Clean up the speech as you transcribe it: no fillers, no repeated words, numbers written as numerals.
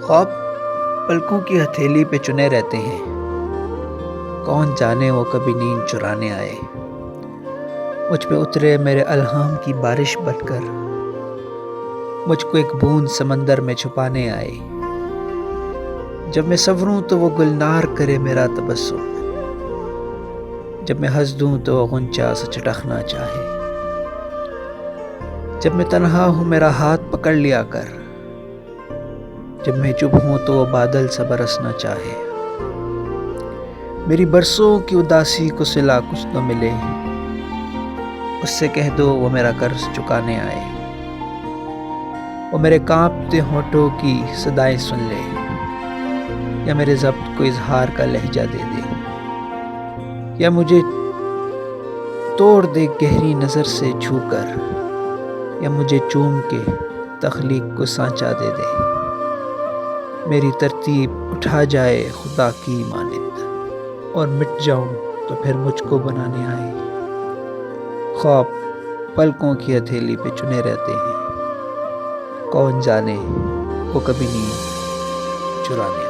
خواب پلکوں کی ہتھیلی پہ چنے رہتے ہیں، کون جانے وہ کبھی نیند چرانے آئے، مجھ پہ اترے میرے الہام کی بارش بن کر، مجھ کو ایک بوند سمندر میں چھپانے آئے۔ جب میں سنوروں تو وہ گلنار کرے میرا تبسم، جب میں ہنس دوں تو وہ غنچہ سے چٹکنا چاہے، جب میں تنہا ہوں میرا ہاتھ پکڑ لیا کر، جب میں چپ ہوں تو وہ بادل سا برسنا چاہے۔ میری برسوں کی اداسی کو صلہ کچھ تو ملے، اس سے کہہ دو وہ میرا قرض چکانے آئے۔ وہ میرے کانپتے ہونٹوں کی صدائیں سن لے، یا میرے ضبط کو اظہار کا لہجہ دے دے، یا مجھے توڑ دے گہری نظر سے چھو کر، یا مجھے چوم کے تخلیق کو سانچہ دے دے۔ میری ترتیب اٹھا جائے خدا کی مانند، اور مٹ جاؤں تو پھر مجھ کو بنانے آئے۔ خواب پلکوں کی ہتھیلی پہ چنے رہتے ہیں، کون جانے وہ کبھی نیند چرانے آئے۔